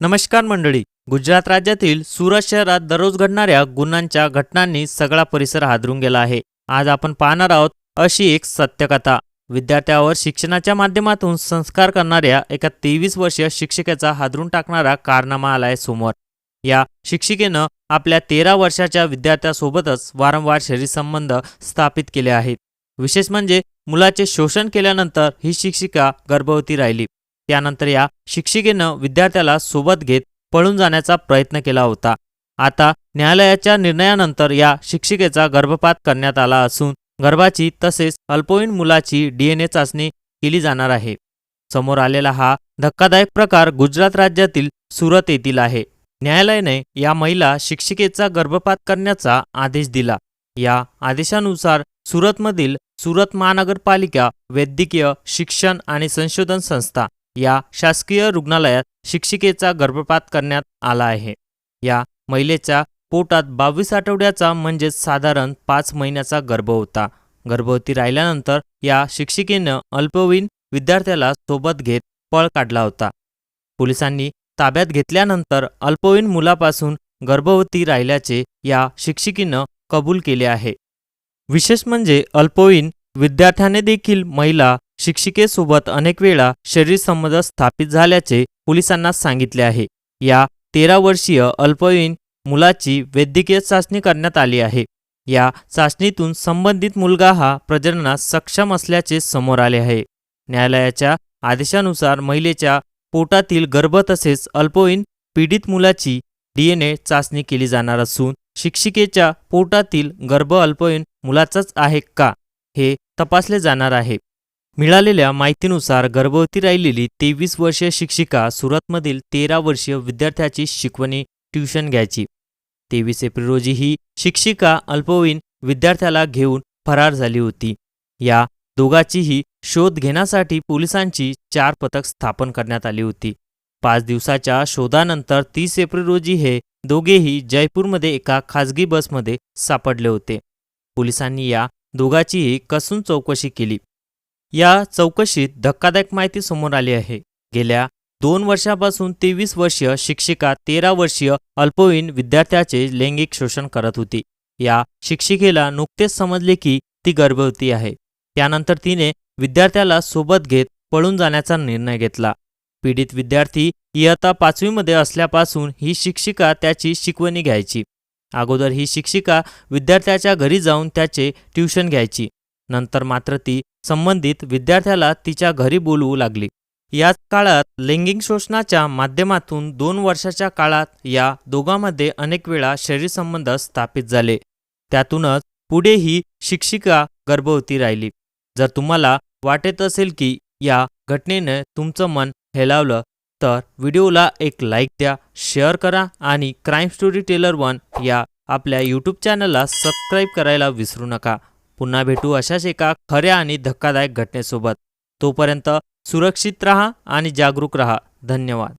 नमस्कार मंडळी. गुजरात राज्यातील सुरत शहरात दररोज घडणाऱ्या गुन्ह्यांच्या घटनांनी सगळा परिसर हादरून गेला आहे. आज आपण पाहणार आहोत अशी एक सत्यकथा. विद्यार्थ्यावर शिक्षणाच्या माध्यमातून संस्कार करणाऱ्या एका 23 वर्षीय शिक्षिकेचा हादरून टाकणारा कारनामा आलाय समोर. या शिक्षिकेनं आपल्या 13 वर्षाच्या विद्यार्थ्यासोबतच वारंवार शरीरसंबंध स्थापित केले आहेत. विशेष म्हणजे मुलाचे शोषण केल्यानंतर ही शिक्षिका गर्भवती राहिली. त्यानंतर या शिक्षिकेनं विद्यार्थ्याला सोबत घेत पळून जाण्याचा प्रयत्न केला होता. आता न्यायालयाच्या निर्णयानंतर या शिक्षिकेचा गर्भपात करण्यात आला असून गर्भाची तसेच अल्पवयीन मुलाची DNA चाचणी केली जाणार आहे. समोर आलेला हा धक्कादायक प्रकार गुजरात राज्यातील सुरत येथील आहे. न्यायालयाने या महिला शिक्षिकेचा गर्भपात करण्याचा आदेश दिला. या आदेशानुसार सुरतमधील सुरत महानगरपालिका वैद्यकीय शिक्षण आणि संशोधन संस्था या शासकीय रुग्णालयात शिक्षिकेचा गर्भपात करण्यात आला आहे. या महिलेच्या पोटात 22 आठवड्याचा म्हणजे साधारण 5 महिन्याचा गर्भ होता. गर्भवती राहिल्यानंतर या शिक्षिकेनं अल्पवयीन विद्यार्थ्याला सोबत घेत पळ काढला होता. पोलिसांनी ताब्यात घेतल्यानंतर अल्पवयीन मुलापासून गर्भवती राहिल्याचे या शिक्षिकेनं कबूल केले आहे. विशेष म्हणजे अल्पवयीन विद्यार्थ्याने देखील महिला शिक्षिकेसोबत अनेक वेळा शरीरसंबंध स्थापित झाल्याचे पोलिसांना सांगितले आहे. या 13 वर्षीय अल्पवयीन मुलाची वैद्यकीय चाचणी करण्यात आली आहे. या चाचणीतून संबंधित मुलगा हा प्रजननास सक्षम असल्याचे समोर आले आहे. न्यायालयाच्या आदेशानुसार महिलेच्या पोटातील गर्भ तसेच अल्पवयीन पीडित मुलाची DNA चाचणी केली जाणार असून शिक्षिकेच्या पोटातील गर्भ अल्पवयीन मुलाचाच आहे का हे तपासले जाणार आहे. मिळालेल्या माहितीनुसार गर्भवती राहिलेली 23 वर्षीय शिक्षिका सुरतमधील 13 वर्षीय विद्यार्थ्याची शिकवणी ट्युशन घ्यायची. 23 एप्रिल रोजी ही शिक्षिका अल्पवयीन विद्यार्थ्याला घेऊन फरार झाली होती. या दोघांचीही शोध घेण्यासाठी पोलिसांची 4 पथक स्थापन करण्यात आली होती. 5 दिवसाच्या शोधानंतर 30 एप्रिल रोजी हे दोघेही जयपूरमध्ये एका खासगी बसमध्ये सापडले होते. पोलिसांनी या दोघांचीही कसून चौकशी केली. या चौकशीत धक्कादायक माहिती समोर आली आहे. गेल्या 2 वर्षापासून 23 वर्षीय शिक्षिका 13 वर्षीय अल्पवयीन विद्यार्थ्याचे लैंगिक शोषण करत होती. या शिक्षिकेला नुकतेच समजले की ती गर्भवती आहे. त्यानंतर तिने विद्यार्थ्याला सोबत घेत पळून जाण्याचा निर्णय घेतला. पीडित विद्यार्थी इयत्ता 5वीमध्ये असल्यापासून ही शिक्षिका त्याची शिकवणी घ्यायची. अगोदर ही शिक्षिका विद्यार्थ्याच्या घरी जाऊन त्याचे ट्युशन घ्यायची. नंतर मात्र ती संबंधित विद्यार्थ्याला तिच्या घरी बोलवू लागली. याच काळात लैंगिक शोषणाच्या माध्यमातून 2 वर्षाच्या काळात या दोघांमध्ये अनेक वेळा शरीरसंबंध स्थापित झाले. त्यातूनच पुढे ही शिक्षिका गर्भवती राहिली. जर तुम्हाला वाटत असेल की या घटनेने तुमचं मन हेलावलं तर व्हिडिओला एक लाईक द्या, शेअर करा आणि क्राईम स्टोरी टेलर 1 या आपल्या यूट्यूब चॅनलला सबस्क्राईब करायला विसरू नका. पुन्हा भेटू अशाच एका खऱ्या आणि धक्कादायक घटनेसोबत. तोपर्यंत सुरक्षित रहा आणि जागरूक रहा. धन्यवाद.